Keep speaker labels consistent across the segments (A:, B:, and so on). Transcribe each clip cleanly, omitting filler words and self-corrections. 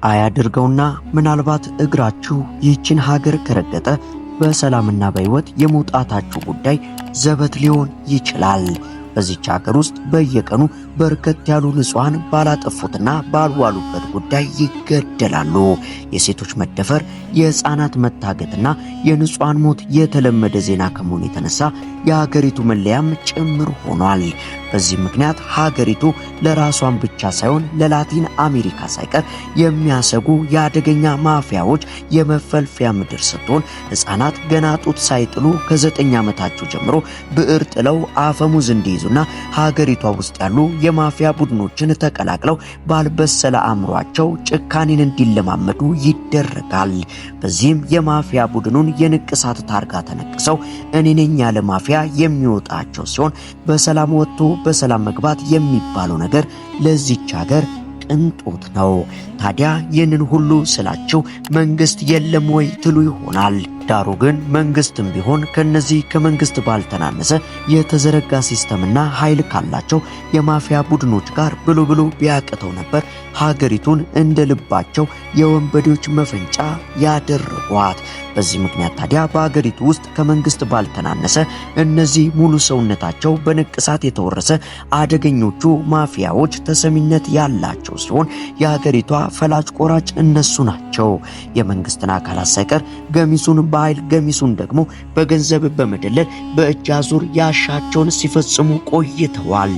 A: አያድርገውና ምናልባት እግራችሁ ይህችን ሀገር ከረገጠ በሰላምና በሕይወት የመውጣታችሁ ጉዳይ ዘበት ሊሆን ይችላል። በዚች ሀገር ውስጥ በየቀኑ በርከት ያሉ ንጹሃን ባላጠፉትና ባልዋሉበት ጉዳይ ይገደላሉ። የሴቶች መደፈር፣ የህፃናት መታገትና የንጹሃን ሞት የተለመደ ዜና ከመሆኑ የተነሳ የሀገሪቱ መለያም ጭምር ሆኗል። በዚህ ምክንያት ሀገሪቱ ለራሷን ብቻ ሳይሆን ለላቲን አሜሪካ ሳይቀር የሚያሰጉ የአደገኛ ማፊያዎች የመፈልፈያ ምድር ስትሆን ህፃናት ገና ጡት ሳይጥሉ ከ9 ዓመታቸው ጀምሮ ብዕር ጥለው አፈሙዝ እንዲይዙና ሀገሪቷ ውስጥ ያሉ የማፊያ ቡድኖችን ተቀላቅለው ባልበሰለ አእምሯቸው ጭካኔን እንዲለማመዱ ይደረጋል። በዚህም የማፊያ ቡድኑን የንቅሳት ታርጋ ተነቅሰው እኔ ነኝ ያለ ማፊያ የሚወጣቸው ሲሆን በሰላም ወጥቶ በሰላም መግባት የሚባለው ነገር ለዚች ሀገር ቅንጦት ነው። ታዲያ ይህንን ሁሉ ስላችሁ መንግስት የለም ወይ ትሉ ይሆናል። ዳሩ ግን መንግስትም ቢሆን ከነዚህ ከመንግስት ባልተናነሰ የተዘረጋ ሲስተምና ኃይል ካላቸው የማፊያ ቡድኖች ጋር ብሎ ቢያቅተው ነበር ሀገሪቱን እንደ ልባቸው የወንበዴዎች መፈንጫ ያደረጓት። በዚህ ምክንያት ታዲያ በሀገሪቱ ውስጥ ከመንግስት ባልተናነሰ እነዚህ ሙሉ ሰውነታቸው በንቅሳት የተወረሰ አደገኞቹ ማፊያዎች ተሰሚነት ያላቸው ሲሆን የሀገሪቷ ፈላጭ ቆራጭ እነሱ ናቸው። የመንግስትን አካላት ሳይቀር ገሚሱን በኃይል ገሚሱን ደግሞ በገንዘብ በመደለል በእጅ አዙር ያሻቸውን ሲፈጽሙ ቆይተዋል።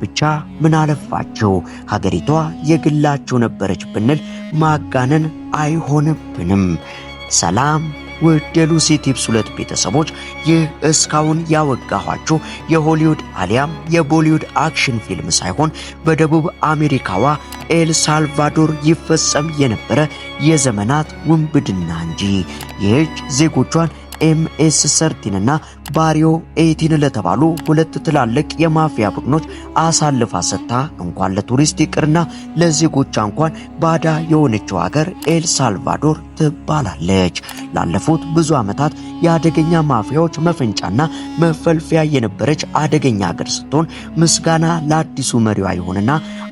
A: ብቻ ምን አለፋቸው ሀገሪቷ የግላቸው ነበረች ብንል ማጋነን አይሆንብንም። ሰላም ውድ የሉሲ ቲፕስ 2 ቤተሰቦች፣ ይህ እስካሁን ያወጋኋችሁ የሆሊውድ አሊያም የቦሊውድ አክሽን ፊልም ሳይሆን በደቡብ አሜሪካዋ ኤል ሳልቫዶር ይፈጸም የነበረ የዘመናት ውንብድና እንጂ ይህች ዜጎቿን MS-13 እና ባሪዮ 18 ለተባሉ ሁለት ትላልቅ የማፊያ ቡድኖች አሳልፋ ሰጥታ እንኳን ለቱሪስት ይቅርና ለዜጎቿ እንኳን ባዳ የሆነችው ሀገር ኤል ሳልቫዶር ትባላለች። ላለፉት ብዙ ዓመታት የአደገኛ ማፊያዎች መፈንጫና መፈልፈያ የነበረች አደገኛ ሀገር ስትሆን ምስጋና ለአዲሱ መሪዋ ይሁንና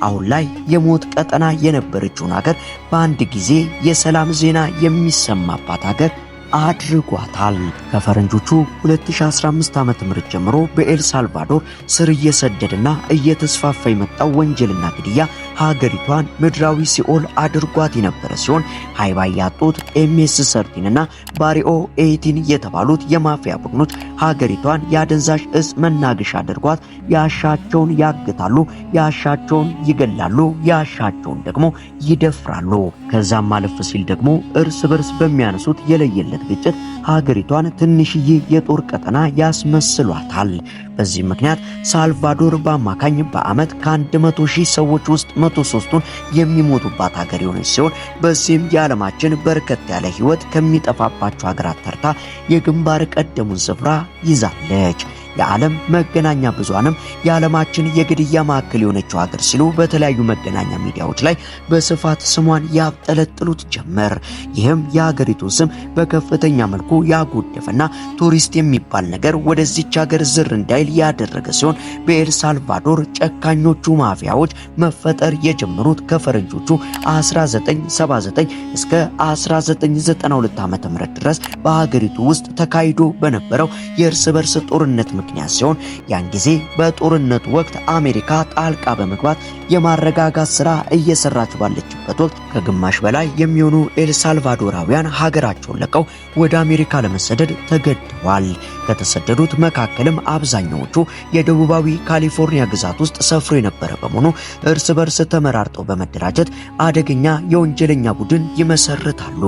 A: አሁን ላይ የሞት ቀጠና የነበረችውን ሀገር በአንድ ጊዜ የሰላም ዜና የሚሰማባት ሀገር አድርጓታል። ከፈረንጆቹ 2015 ዓመተ ምህረት ጀምሮ በኤል ሳልቫዶር ስር እየሰደደና እየተስፋፋ የመጣው ወንጀልና ግድያ ሀገሪቷን ምድራዊ ሲኦል አድርጓት የነበረ ሲሆን ሃይባ ያጡት MS-13 እና ባሪኦ 18 የተባሉት የማፊያ ቡድኖች ሀገሪቷን ያደንዛዥ እጽ መናገሻ አድርጓት ያሻቸውን ያግታሉ፣ ያሻቸውን ይገላሉ፣ ያሻቸውን ደግሞ ይደፍራሉ። ከዛም ማለፍ ሲል ደግሞ እርስ በርስ በሚያነሱት የለየለት ግጭት ሀገሪቷን ትንሽዬ የጦር ቀጠና ያስመስሏታል። በዚህ ምክንያት ሳልቫዶር በአማካኝ በአመት ከ100,000 ሰዎች ውስጥ 103ቱን የሚሞቱባት ሀገር የሆነች ሲሆን በዚህም የዓለማችን በርከት ያለ ህይወት ከሚጠፋባቸው ሀገራት ተርታ የግንባር ቀደሙን ስፍራ ይዛለች። የዓለም መገናኛ ብዙሃንም የዓለማችን የግድያ ማዕከል የሆነችው ሀገር ሲሉ በተለያዩ መገናኛ ሚዲያዎች ላይ በስፋት ስሟን ያብጠለጥሉት ጀመር። ይህም የሀገሪቱ ስም በከፍተኛ መልኩ ያጎደፈና ቱሪስት የሚባል ነገር ወደዚች ሀገር ዝር እንዳይል ያደረገ ሲሆን በኤል ሳልቫዶር ጨካኞቹ ማፊያዎች መፈጠር የጀመሩት ከፈረንጆቹ 1979 እስከ 1992 ዓ.ም ድረስ በሀገሪቱ ውስጥ ተካሂዶ በነበረው የእርስ በርስ ጦርነት ምክንያት ሲሆን ያን ጊዜ በጦርነቱ ወቅት አሜሪካ ጣልቃ በመግባት የማረጋጋት ስራ እየሰራች ባለችበት ወቅት ከግማሽ በላይ የሚሆኑ ኤል ሳልቫዶራውያን ሀገራቸውን ለቀው ወደ አሜሪካ ለመሰደድ ተገደዋል። ከተሰደዱት መካከልም አብዛኛዎቹ የደቡባዊ ካሊፎርኒያ ግዛት ውስጥ ሰፍሮ የነበረ በመሆኑ እርስ በርስ ተመራርጠው በመደራጀት አደገኛ የወንጀለኛ ቡድን ይመሰርታሉ።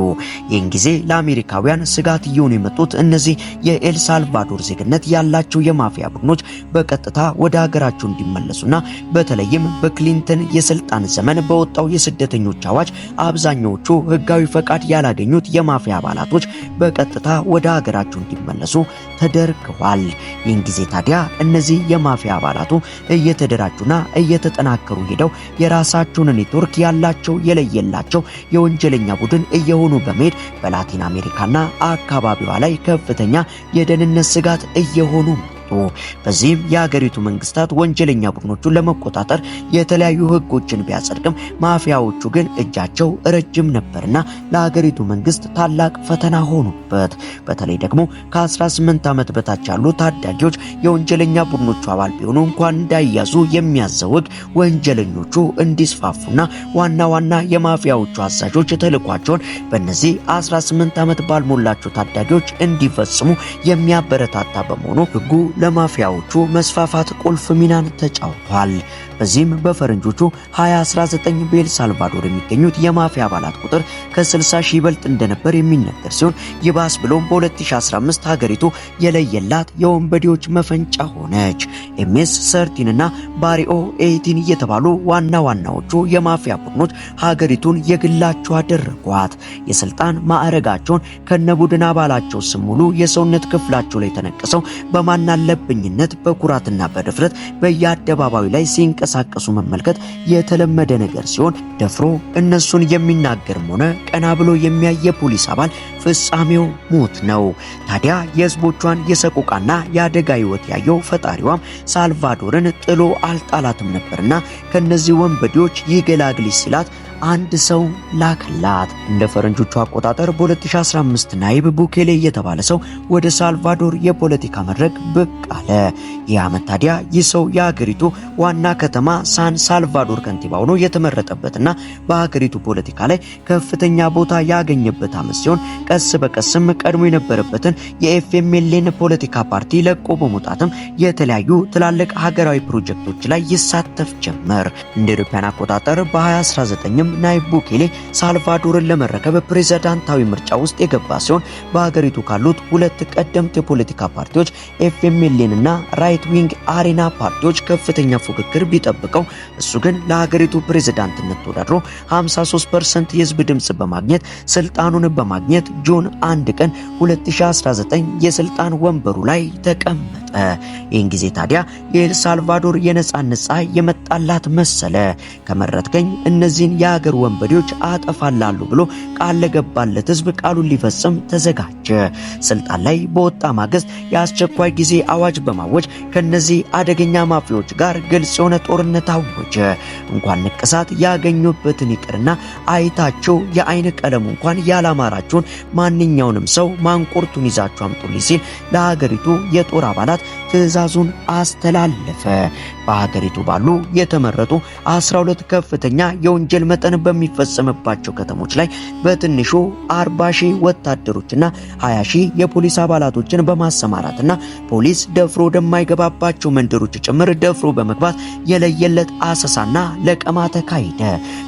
A: ይህን ጊዜ ለአሜሪካውያን ስጋት እየሆኑ የመጡት እነዚህ የኤል ሳልቫዶር ዜግነት ያላቸው የማፊያ ቡድኖች በቀጥታ ወደ ሀገራቸው እንዲመለሱና በተለይም በክሊንተን የስልጣን ዘመን በወጣው የስደተኞች አዋጅ አብዛኛዎቹ ህጋዊ ፈቃድ ያላገኙት የማፊያ አባላቶች በቀጥታ ወደ ሀገራቸው እንዲመለሱ ተደርገዋል። ይህን ጊዜ ታዲያ እነዚህ የማፊያ አባላቱ እየተደራጁና እየተጠናከሩ ሄደው የራሳቸውን ኔትወርክ ያላቸው የለየላቸው የወንጀለኛ ቡድን እየሆኑ በመሄድ በላቲን አሜሪካና አካባቢዋ ላይ ከፍተኛ የደህንነት ስጋት እየሆኑ መጡ። በዚህም የሀገሪቱ መንግስታት ወንጀለኛ ቡድኖቹን ለመቆጣጠር የተለያዩ ህጎችን ቢያጸድቅም ማፊያዎቹ ግን እጃቸው ረጅም ነበርና ለሀገሪቱ መንግስት ታላቅ ፈተና ሆኑበት። በተለይ ደግሞ ከ18 ዓመት በታች ያሉ ታዳጊዎች የወንጀለኛ ቡድኖቹ አባል ቢሆኑ እንኳን እንዳይያዙ የሚያዘው ህግ ወንጀለኞቹ እንዲስፋፉና ዋና ዋና የማፊያዎቹ አዛዦች ተልዕኳቸውን በእነዚህ 18 ዓመት ባልሞላቸው ታዳጊዎች እንዲፈጽሙ የሚያበረታታ በመሆኑ ህጉ ለማፊያዎቹ መስፋፋት ቁልፍ ሚናን ተጫውቷል። በዚህም በፈረንጆቹ 2019 በኤል ሳልቫዶር የሚገኙት የማፊያ አባላት ቁጥር ከ60 ሺህ ይበልጥ እንደነበር የሚነገር ሲሆን ይባስ ብሎም በ2015 ሀገሪቱ የለየላት የወንበዴዎች መፈንጫ ሆነች። ኤምኤስ 13 እና ባሪኦ 18 እየተባሉ ዋና ዋናዎቹ የማፊያ ቡድኖች ሀገሪቱን የግላቸው አደረጓት። የስልጣን ማዕረጋቸውን ከነቡድን አባላቸው ስም ሙሉ የሰውነት ክፍላቸው ላይ ተነቅሰው በማናለብኝነት በኩራትና በድፍረት በየአደባባዩ ላይ ሲንቀሳቀሱ መመልከት የተለመደ ነገር ሲሆን ደፍሮ እነሱን የሚናገርም ሆነ ቀና ብሎ የሚያይ የፖሊስ አባል ፍጻሜው ሞት ነው። ታዲያ የህዝቦቿን የሰቆቃና የአደጋ ህይወት ያየው ፈጣሪዋም ሳልቫዶርን ጥሎ አልጣላትም ነበርና ከነዚህ ወንበዴዎች ይገላግልሽ ሲላት አንድ ሰው ላከላት። እንደ ፈረንጆቹ አቆጣጠር በ2015 ናይብ ቡኬሌ የተባለ ሰው ወደ ሳልቫዶር የፖለቲካ መድረክ ብቅ አለ። ይህ ዓመት ታዲያ ይህ ሰው የሀገሪቱ ዋና ከተማ ሳን ሳልቫዶር ከንቲባ ሆኖ የተመረጠበትና በሀገሪቱ ፖለቲካ ላይ ከፍተኛ ቦታ ያገኘበት ዓመት ሲሆን ቀስ በቀስም ቀድሞ የነበረበትን የኤፍኤምኤልን ፖለቲካ ፓርቲ ለቆ በመውጣትም የተለያዩ ትላልቅ ሀገራዊ ፕሮጀክቶች ላይ ይሳተፍ ጀመር። እንደ አውሮፓውያን አቆጣጠር በ2019 ናይብ ቡኬሌ ሳልቫዶርን ለመረከብ ፕሬዝዳንታዊ ምርጫ ውስጥ የገባ ሲሆን በሀገሪቱ ካሉት ሁለት ቀደምት የፖለቲካ ፓርቲዎች ኤፍኤምኤልን እና ራይት ዊንግ አሬና ፓርቲዎች ከፍተኛ ፉክክር ቢጠብቀው እሱ ግን ለሀገሪቱ ፕሬዝዳንትነት ተወዳድሮ 53% የህዝብ ድምጽ በማግኘት ስልጣኑን በማግኘት ጁን 1 ቀን 2019 የስልጣን ወንበሩ ላይ ተቀመጠ። ይህን ጊዜ ታዲያ የኤል ሳልቫዶር የነጻነት ፀሐይ የመጣላት መሰለ። ከመረጥከኝ እነዚህን የሀገር ወንበዴዎች አጠፋላሉ ብሎ ቃል ለገባለት ህዝብ ቃሉን ሊፈጽም ተዘጋጀ። ስልጣን ላይ በወጣ ማግስት የአስቸኳይ ጊዜ አዋጅ በማወጅ ከነዚህ አደገኛ ማፊያዎች ጋር ግልጽ የሆነ ጦርነት አወጀ። እንኳን ንቅሳት ያገኙበትን ይቅርና አይታቸው የአይን ቀለሙ እንኳን ያላማራቸውን ማንኛውንም ሰው ማንቁርቱን ይዛቸው አምጡልኝ ሲል ለሀገሪቱ የጦር አባላት ትዕዛዙን አስተላለፈ። በሀገሪቱ ባሉ የተመረጡ 12 ከፍተኛ የወንጀል መጠን በሚፈጸምባቸው ከተሞች ላይ በትንሹ 40,000 ወታደሮችና 20,000 የፖሊስ አባላቶችን በማሰማራትና ፖሊስ ደፍሮ ወደማይገባባቸው መንደሮች ጭምር ደፍሮ በመግባት የለየለት አሰሳና ለቀማ ተካሄደ።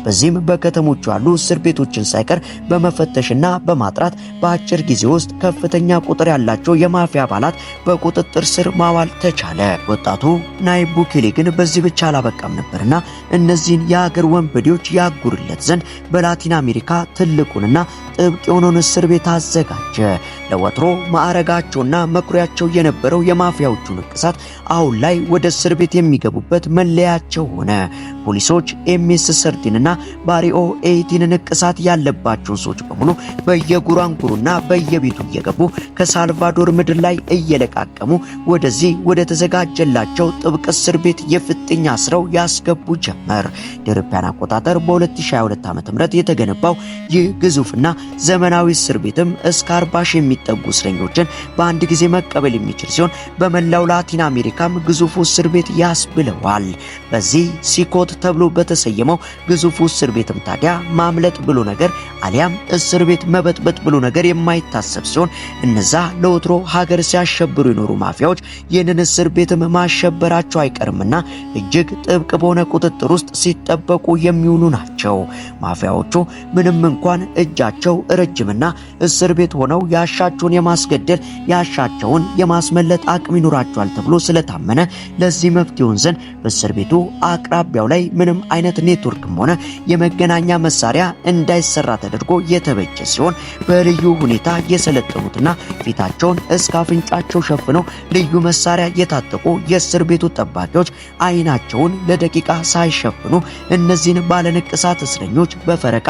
A: በዚህም በከተሞቹ ያሉ እስር ቤቶችን ሳይቀር በመፈተሽና በማጥራት በአጭር ጊዜ ውስጥ ከፍተኛ ቁጥር ያላቸው የማፊያ አባላት በቁጥጥር ስር ማዋል ተቻለ። ወጣቱ ናይብ ቡኬሌ ግን በዚህ ብቻ አላበቃም ነበርና እነዚህን የሀገር ወንበዴዎች ያጉርለት ዘንድ በላቲን አሜሪካ ትልቁንና ጥብቅ የሆነውን እስር ቤት አዘጋጀ። ለወትሮ ማዕረጋቸውና መኩሪያቸው የነበረው የማፊያዎቹ ንቅሳት አሁን ላይ ወደ እስር ቤት የሚገቡበት መለያቸው ሆነ። ፖሊሶች ኤምኤስ 13 እና ባሪኦ 18 ንቅሳት ያለባቸውን ሰዎች በሙሉ በየጉራንጉሩና በየቤቱ እየገቡ ከሳልቫዶር ምድር ላይ እየለቃቀሙ ወደዚህ ወደ ተዘጋጀላቸው ጥብቅ እስር ቤት የፍጥኛ አስረው ያስገቡ ጀመር። አውሮፓውያን አቆጣጠር በ2022 ዓ.ም የተገነባው ይህ ግዙፍና ዘመናዊ እስር ቤትም እስከ 40,000 የሚጠጉ እስረኞችን በአንድ ጊዜ መቀበል የሚችል ሲሆን በመላው ላቲን አሜሪካም ግዙፉ እስር ቤት ያስብለዋል። በዚህ ሲኮት ተብሎ በተሰየመው ግዙፉ እስር ቤትም ታዲያ ማምለጥ ብሎ ነገር አሊያም እስር ቤት መበጥበጥ ብሎ ነገር የማይታሰብ ሲሆን እነዛ ለወትሮ ሀገር ሲያሸብሩ የኖሩ ማፊያዎች ይህንን እስር ቤትም ማሸበራቸው አይቀርምና እጅግ ጥብቅ በሆነ ቁጥጥር ውስጥ ሲጠበቁ የሚውሉ ናቸው። ማፊያዎቹ ምንም እንኳን እጃቸው ረጅምና እስር ቤት ሆነው ያሻቸውን የማስገደል ያሻቸውን የማስመለጥ አቅም ይኖራቸዋል ተብሎ ስለታመነ ለዚህ መፍትሄውን ዘንድ በእስር ቤቱ አቅራቢያው ላይ ምንም አይነት ኔትወርክም ሆነ የመገናኛ መሳሪያ እንዳይሰራ ተደርጎ የተበጀ ሲሆን በልዩ ሁኔታ የሰለጠኑትና ፊታቸውን እስከ አፍንጫቸው ሸፍነው ልዩ መሳሪያ የታጠቁ የእስር ቤቱ ጠባቂዎች አይናቸውን ለደቂቃ ሳይሸፍኑ እነዚህን ባለንቅሳት እስረኞች በፈረቃ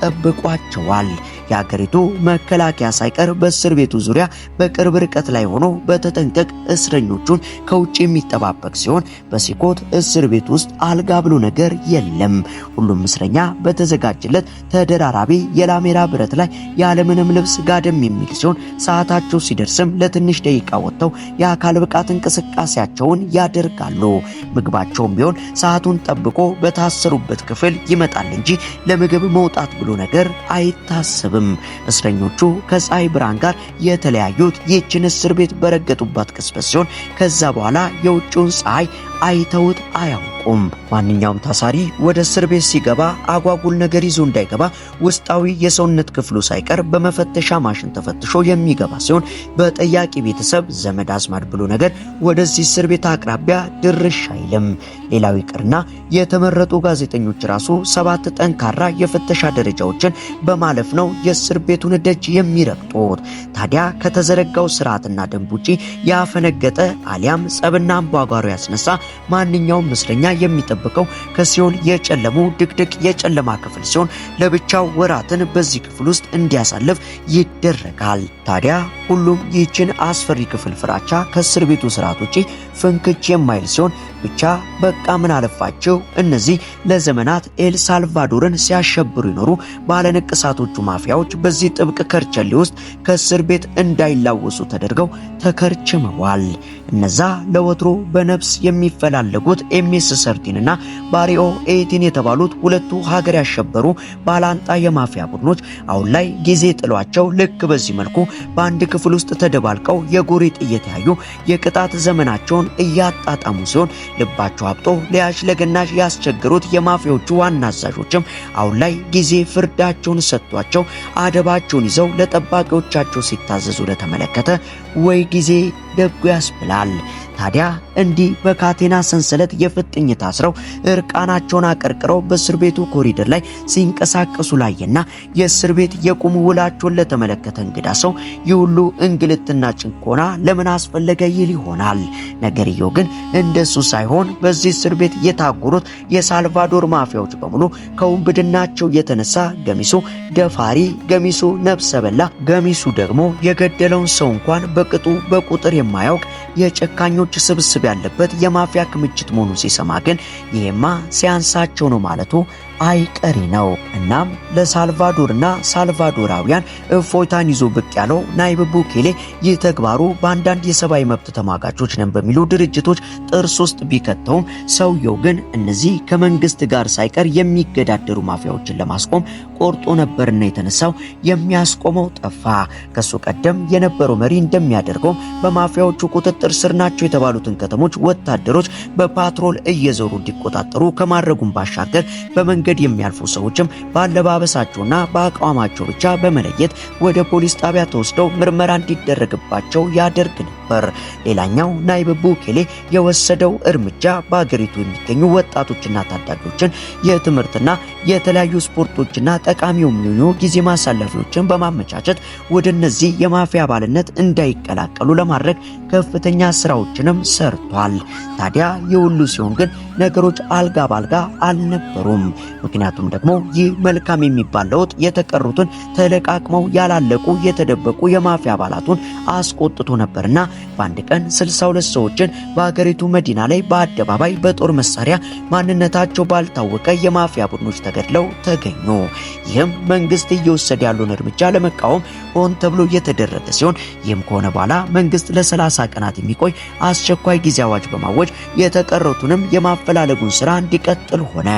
A: ይጠብቋቸዋል። የሀገሪቱ መከላከያ ሳይቀር በእስር ቤቱ ዙሪያ በቅርብ ርቀት ላይ ሆኖ በተጠንቀቅ እስረኞቹን ከውጭ የሚጠባበቅ ሲሆን በሲኮት እስር ቤት ውስጥ አልጋ ብሎ ነገር የለም። ሁሉም እስረኛ በተዘጋጀለት ተደራራቢ የላሜራ ብረት ላይ ያለምንም ልብስ ጋደም የሚል ሲሆን ሰዓታቸው ሲደርስም ለትንሽ ደቂቃ ወጥተው የአካል ብቃት እንቅስቃሴያቸውን ያደርጋሉ። ምግባቸውም ቢሆን ሰዓቱን ጠብቆ በታሰሩበት ክፍል ይመጣል እንጂ ለምግብ መውጣት ብሎ ነገር አይታሰብም። እስረኞቹ ከፀሐይ ብርሃን ጋር የተለያዩት ይህችን እስር ቤት በረገጡባት ቅጽበት ሲሆን ከዛ በኋላ የውጭውን ፀሐይ አይተውት አያውቁም። ማንኛውም ታሳሪ ወደ እስር ቤት ሲገባ አጓጉል ነገር ይዞ እንዳይገባ ውስጣዊ የሰውነት ክፍሉ ሳይቀር በመፈተሻ ማሽን ተፈትሾ የሚገባ ሲሆን በጠያቂ ቤተሰብ ዘመድ አዝማድ ብሎ ነገር ወደዚህ እስር ቤት አቅራቢያ ድርሽ አይልም። ሌላው ይቅርና የተመረጡ ጋዜጠኞች ራሱ 7 ጠንካራ የፍተሻ ደረጃዎችን በማለፍ ነው የእስር ቤቱን ደጅ የሚረግጡት። ታዲያ ከተዘረጋው ስርዓትና ደንብ ውጪ ያፈነገጠ አሊያም ጸብና አምባጓሮ ያስነሳ ማንኛውም እስረኛ የሚጠብቀው ከሲኦል የጨለሙ ድቅድቅ የጨለማ ክፍል ሲሆን ለብቻው ወራትን በዚህ ክፍል ውስጥ እንዲያሳልፍ ይደረጋል። ታዲያ ሁሉም ይህችን አስፈሪ ክፍል ፍራቻ ከእስር ቤቱ ስርዓት ውጪ ፍንክች የማይል ሲሆን ብቻ በቃ ምን አለፋቸው እነዚህ ለዘመናት ኤል ሳልቫዶርን ሲያሸብሩ ይኖሩ ባለንቅሳቶቹ ማፊያዎች በዚህ ጥብቅ ከርቸሌ ውስጥ ከእስር ቤት እንዳይላወሱ ተደርገው ተከርችመዋል። እነዛ ለወትሮ በነፍስ የሚፈላለጉት ኤምኤስ 13 እና ባሪኦ 18 የተባሉት ሁለቱ ሀገር ያሸበሩ ባላንጣ የማፊያ ቡድኖች አሁን ላይ ጊዜ ጥሏቸው ልክ በዚህ መልኩ በአንድ ክፍል ውስጥ ተደባልቀው የጎሪጥ እየተያዩ የቅጣት ዘመናቸውን እያጣጣሙ ሲሆን ልባቸው አብጦ ለያሽ ለገናሽ ያስቸገሩት የማፊያዎቹ ዋና አዛዦችም አሁን ላይ ጊዜ ፍርዳቸውን ሰጥቷቸው አደባቸውን ይዘው ለጠባቂዎቻቸው ሲታዘዙ ለተመለከተ ወይ ጊዜ ደጉ ያስብላል። ታዲያ እንዲህ በካቴና ሰንሰለት የፍጥኝ ታስረው እርቃናቸውን አቀርቅረው በእስር ቤቱ ኮሪደር ላይ ሲንቀሳቀሱ ላየና የእስር ቤት የቁም ውላቸውን ለተመለከተ እንግዳ ሰው ይሁሉ እንግልትና ጭንቆና ለምን አስፈለገ ይል ይሆናል። ነገርየው ግን እንደሱ ሳይሆን በዚህ እስር ቤት የታጎሩት የሳልቫዶር ማፊያዎች በሙሉ ከውንብድናቸው የተነሳ ገሚሱ ደፋሪ፣ ገሚሱ ነፍሰ በላ፣ ገሚሱ ደግሞ የገደለውን ሰው እንኳን በቅጡ በቁጥር የማያውቅ የጨካኞች ስብስብ ያለበት የማፊያ ክምችት መሆኑን ሲሰማ ግን ይሄማ ሲያንሳቸው ነው ማለቱ አይቀሪ ነው። እናም ለሳልቫዶርና ሳልቫዶራውያን እፎይታን ይዞ ብቅ ያለው ናይብ ቡኬሌ ይህ ተግባሩ በአንዳንድ የሰብአዊ መብት ተሟጋቾች ነን በሚሉ ድርጅቶች ጥርስ ውስጥ ቢከተውም ሰውየው ግን እነዚህ ከመንግስት ጋር ሳይቀር የሚገዳደሩ ማፊያዎችን ለማስቆም ቆርጦ ነበርና የተነሳው የሚያስቆመው ጠፋ። ከሱ ቀደም የነበረው መሪ እንደሚያደርገው በማፊያዎቹ ቁጥጥር ስር ናቸው የተባሉትን ከተሞች ወታደሮች በፓትሮል እየዞሩ እንዲቆጣጠሩ ከማድረጉም ባሻገር በመንገድ የሚያልፉ ሰዎችም ባለባበሳቸውና በአቋማቸው ብቻ በመለየት ወደ ፖሊስ ጣቢያ ተወስደው ምርመራ እንዲደረግባቸው ያደርግ ነበር። ሌላኛው ናይብ ቡኬሌ የወሰደው እርምጃ በአገሪቱ የሚገኙ ወጣቶችና ታዳጊዎችን የትምህርትና የተለያዩ ስፖርቶችና ጠቃሚ የሚሆኑ ጊዜ ማሳለፊያዎችን በማመቻቸት ወደ እነዚህ የማፊያ አባልነት እንዳይቀላቀሉ ለማድረግ ከፍተኛ ስራዎችንም ሰርቷል። ታዲያ የሁሉ ሲሆን ግን ነገሮች አልጋ ባልጋ አልነበሩም። ምክንያቱም ደግሞ ይህ መልካም የሚባል ለውጥ የተቀሩትን ተለቃቅመው ያላለቁ የተደበቁ የማፊያ አባላቱን አስቆጥቶ ነበርና በአንድ ቀን 62 ሰዎችን በአገሪቱ መዲና ላይ በአደባባይ በጦር መሳሪያ ማንነታቸው ባልታወቀ የማፊያ ቡድኖች ተገድለው ተገኙ። ይህም መንግስት እየወሰደ ያለውን እርምጃ ለመቃወም ሆን ተብሎ የተደረገ ሲሆን ይህም ከሆነ በኋላ መንግስት ለ30 ቀናት የሚቆይ አስቸኳይ ጊዜ አዋጅ በማወጅ የተቀረቱንም የማፈላለጉን ስራ እንዲቀጥል ሆነ።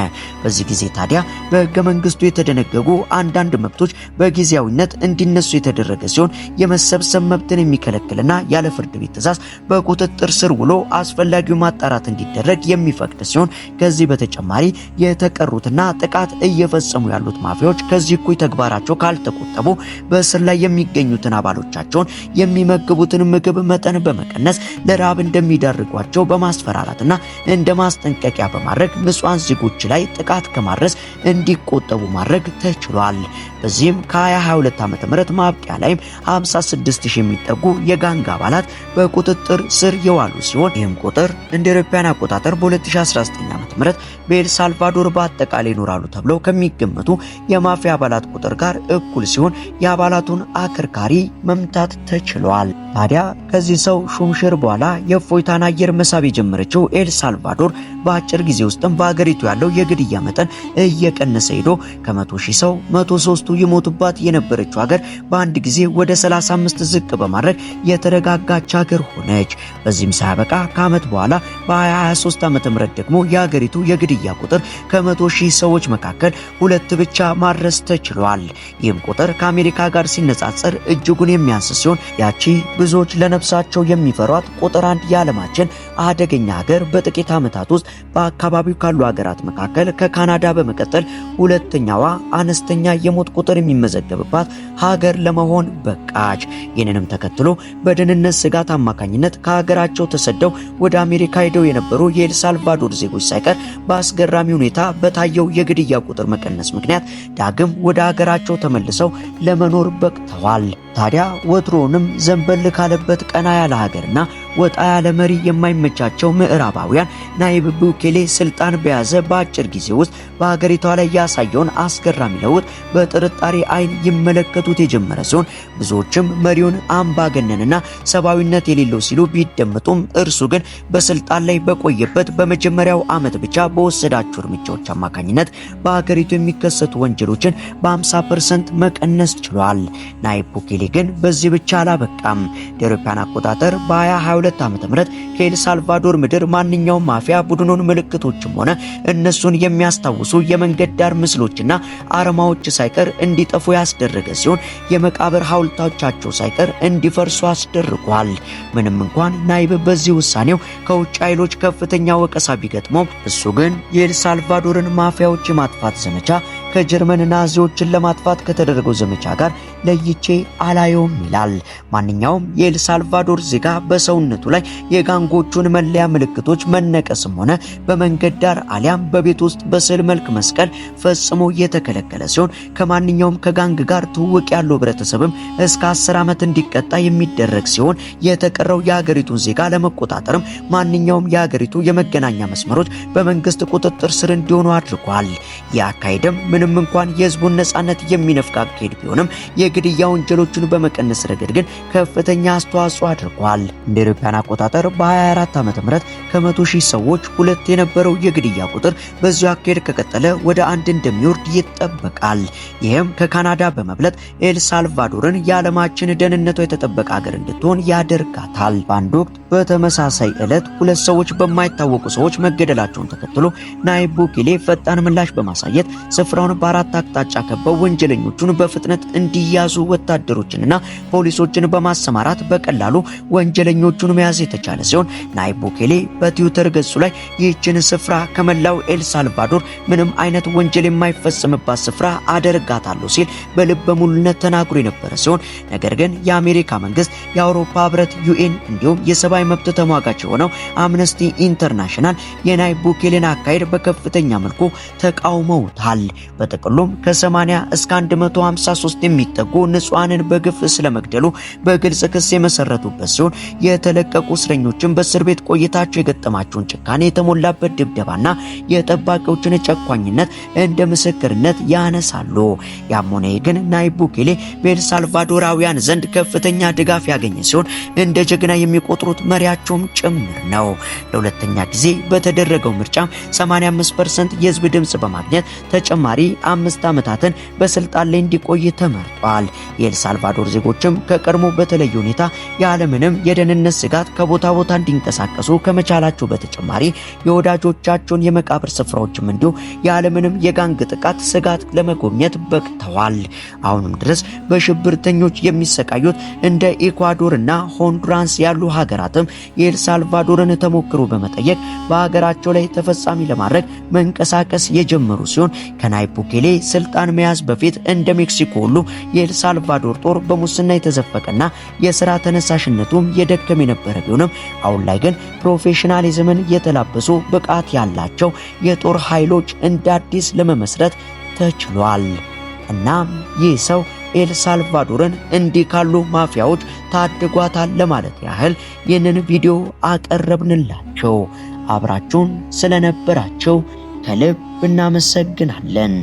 A: በዚህ ጊዜ ታዲያ በሕገ መንግስቱ የተደነገጉ አንዳንድ መብቶች በጊዜያዊነት እንዲነሱ የተደረገ ሲሆን የመሰብሰብ መብትን የሚከለክልና ያለ ፍርድ ቤት ትዕዛዝ በቁጥጥር ስር ውሎ አስፈላጊው ማጣራት እንዲደረግ የሚፈቅድ ሲሆን ከዚህ በተጨማሪ የተቀሩትና ጥቃት እየፈጸሙ ያሉት ማፊያዎች ከዚህ እኩይ ተግባራቸው ካልተቆጠቡ በእስር ላይ የሚገኙትን አባሎቻቸውን የሚመግቡትን ምግብ መጠን በመቀነስ ለረሃብ እንደሚዳርጓቸው በማስፈራራትና እንደ ማስጠንቀቂያ በማድረግ ንጹሃን ዜጎች ላይ ጥቃት ከማድረስ እንዲቆጠቡ ማድረግ ተችሏል። በዚህም ከ2022 ዓ.ም ማብቂያ ላይም 56000 የሚጠጉ የጋንግ አባላት በቁጥጥር ስር የዋሉ ሲሆን ይህም ቁጥር እንደ አውሮፓውያን አቆጣጠር በ2019 ዓ.ም በኤል ሳልቫዶር በአጠቃላይ ይኖራሉ ተብለው ከሚገመቱ የማፊያ አባላት ቁጥር ጋር እኩል ሲሆን የአባላቱን አከርካሪ መምታት ተችሏል። ታዲያ ከዚህ ሰው ሹምሽር በኋላ የእፎይታን አየር መሳብ የጀመረችው ኤል ሳልቫዶር በአጭር ጊዜ ውስጥም በአገሪቱ ያለው የግድያ መጠን እየቀነሰ ሄዶ ከ100,000 ሰው 103ቱ ይሞቱባት የነበረችው ሀገር በአንድ ጊዜ ወደ 35 ዝቅ በማድረግ የተረጋጋች ሀገር ሆነች። በዚህም ሳያበቃ ከዓመት በኋላ በ2023 ዓመተ ምህረት ደግሞ የሀገሪቱ የግድያ ቁጥር ከ100,000 ሰዎች መካከል 2 ብቻ ማድረስ ተችሏል። ይህም ቁጥር ከአሜሪካ ጋር ሲነጻጸር እጅጉን የሚያንስ ሲሆን ያቺ ብዙዎች ለነፍሳቸው የሚፈሯት ቁጥር 1 የዓለማችን አደገኛ ሀገር በጥቂት ዓመታት ውስጥ በአካባቢው ካሉ ሀገራት መካከል ከካናዳ በመቀጠል ሁለተኛዋ አነስተኛ የሞት ቁጥር የሚመዘገብባት ሀገር ለመሆን በቃች። ይህንንም ተከትሎ በደህንነት ስጋት አማካኝነት ከሀገራቸው ተሰደው ወደ አሜሪካ ሄደው የነበሩ የኤል ሳልቫዶር ዜጎች ሳይቀር በአስገራሚ ሁኔታ በታየው የግድያ ቁጥር መቀነስ ምክንያት ዳግም ወደ ሀገራቸው ተመልሰው ለመኖር በቅተዋል። ታዲያ ወትሮንም ዘንበል ካለበት ቀና ያለ ሀገርና ወጣ ያለ መሪ የማይመቻቸው ምዕራባውያን ናይብ ቡኬሌ ስልጣን በያዘ በአጭር ጊዜ ውስጥ በሀገሪቷ ላይ ያሳየውን አስገራሚ ለውጥ በጥርጣሬ አይን ይመለከቱት የጀመረ ሲሆን ብዙዎችም መሪውን አምባገነንና ሰብአዊነት የሌለው ሲሉ ቢደመጡም እርሱ ግን በስልጣን ላይ በቆየበት በመጀመሪያው ዓመት ብቻ በወሰዳቸው እርምጃዎች አማካኝነት በሀገሪቱ የሚከሰቱ ወንጀሎችን በ50% መቀነስ ችሏል። ናይብ ቡኬሌ ግን በዚህ ብቻ አላበቃም። አውሮፓውያን አቆጣጠር በ2022 ዓመተ ምህረት ከኤል ሳልቫዶር ምድር ማንኛውም ማፊያ ቡድኑን ምልክቶችም ሆነ እነሱን የሚያስታውሱ የመንገድ ዳር ምስሎችና አርማዎች ሳይቀር እንዲጠፉ ያስደረገ ሲሆን የመቃብር ሐውልቶቻቸው ሳይቀር እንዲፈርሱ አስደርጓል። ምንም እንኳን ናይብ በዚህ ውሳኔው ከውጭ ኃይሎች ከፍተኛ ወቀሳ ቢገጥመው እሱ ግን የኤል ሳልቫዶርን ማፊያዎች የማጥፋት ዘመቻ ከጀርመን ናዚዎችን ለማጥፋት ከተደረገው ዘመቻ ጋር ለይቼ አላየውም ይላል። ማንኛውም የኤል ሳልቫዶር ዜጋ በሰውነቱ ላይ የጋንጎቹን መለያ ምልክቶች መነቀስም ሆነ በመንገድ ዳር አሊያም በቤት ውስጥ በስዕል መልክ መስቀል ፈጽሞ የተከለከለ ሲሆን ከማንኛውም ከጋንግ ጋር ትውውቅ ያለው ህብረተሰብም እስከ 10 ዓመት እንዲቀጣ የሚደረግ ሲሆን የተቀረው የሀገሪቱን ዜጋ ለመቆጣጠርም ማንኛውም የሀገሪቱ የመገናኛ መስመሮች በመንግስት ቁጥጥር ስር እንዲሆኑ አድርጓል። ያካሄደም ምንም እንኳን የህዝቡን ነጻነት የሚነፍቅ አካሄድ ቢሆንም የግድያ ወንጀሎችን በመቀነስ ረገድ ግን ከፍተኛ አስተዋጽኦ አድርጓል። እንደ አውሮፓውያን አቆጣጠር በ24 ዓመተ ምህረት ከ100,000 ሰዎች 2 የነበረው የግድያ ቁጥር በዚሁ አካሄድ ከቀጠለ ወደ 1 እንደሚወርድ ይጠበቃል። ይህም ከካናዳ በመብለጥ ኤል ሳልቫዶርን የዓለማችን ደህንነቷ የተጠበቀ ሀገር እንድትሆን ያደርጋታል። በአንድ ወቅት በተመሳሳይ ዕለት 2 ሰዎች በማይታወቁ ሰዎች መገደላቸውን ተከትሎ ናይብ ቡኬሌ ፈጣን ምላሽ በማሳየት ስፍራውን በአራት አቅጣጫ ከበው ወንጀለኞቹን በፍጥነት እንዲያዙ ወታደሮችንና ፖሊሶችን በማሰማራት በቀላሉ ወንጀለኞቹን መያዝ የተቻለ ሲሆን ናይብ ቡኬሌ በትዊተር ገጹ ላይ ይህችን ስፍራ ከመላው ኤል ሳልቫዶር ምንም አይነት ወንጀል የማይፈጸምባት ስፍራ አደርጋታለሁ ሲል በልበ ሙሉነት ተናግሮ የነበረ ሲሆን ነገር ግን የአሜሪካ መንግስት፣ የአውሮፓ ህብረት፣ ዩኤን እንዲሁም የሰብአዊ መብት ተሟጋች የሆነው አምነስቲ ኢንተርናሽናል የናይብ ቡኬሌን አካሄድ በከፍተኛ መልኩ ተቃውመውታል። በጥቅሉም ከ80 እስከ 153 የሚጠጉ ንጹሃንን በግፍ ስለመግደሉ በግልጽ ክስ የመሰረቱበት ሲሆን የተለቀቁ እስረኞችን በእስር ቤት ቆይታቸው የገጠማቸውን ጭካኔ የተሞላበት ድብደባና የጠባቂዎችን ጨቋኝነት እንደ ምስክርነት ያነሳሉ። ያም ሆነ ግን ናይብ ቡኬሌ በኤል ሳልቫዶራውያን ዘንድ ከፍተኛ ድጋፍ ያገኘ ሲሆን እንደ ጀግና የሚቆጥሩት መሪያቸውም ጭምር ነው። ለሁለተኛ ጊዜ በተደረገው ምርጫም 85% የህዝብ ድምጽ በማግኘት ተጨማሪ 5 ዓመታትን በስልጣን ላይ እንዲቆይ ተመርጧል። የኤል ሳልቫዶር ዜጎችም ከቀድሞ በተለየ ሁኔታ ያለምንም የደህንነት ስጋት ከቦታ ቦታ እንዲንቀሳቀሱ ከመቻላቸው በተጨማሪ የወዳጆቻቸውን የመቃብር ስፍራዎችም እንዲሁ ያለምንም የጋንግ ጥቃት ስጋት ለመጎብኘት በቅተዋል። አሁንም ድረስ በሽብርተኞች የሚሰቃዩት እንደ ኢኳዶርና ሆንዱራስ ያሉ ሀገራትም የኤል ሳልቫዶርን ተሞክሮ በመጠየቅ በሀገራቸው ላይ ተፈጻሚ ለማድረግ መንቀሳቀስ የጀመሩ ሲሆን ከናይብ ቡኬሌ ስልጣን መያዝ በፊት እንደ ሜክሲኮ ሁሉ የኤል ሳልቫዶር ጦር በሙስና የተዘፈቀና የሥራ ተነሳሽነቱም የደከመ የነበረ ቢሆንም አሁን ላይ ግን ፕሮፌሽናሊዝምን የተላበሱ ብቃት ያላቸው የጦር ኃይሎች እንደ አዲስ ለመመስረት ተችሏል። እናም ይህ ሰው ኤል ሳልቫዶርን እንዲህ ካሉ ማፊያዎች ታድጓታል ለማለት ያህል ይህንን ቪዲዮ አቀረብንላቸው። አብራችሁን ስለነበራችሁ ከልብ እናመሰግናለን።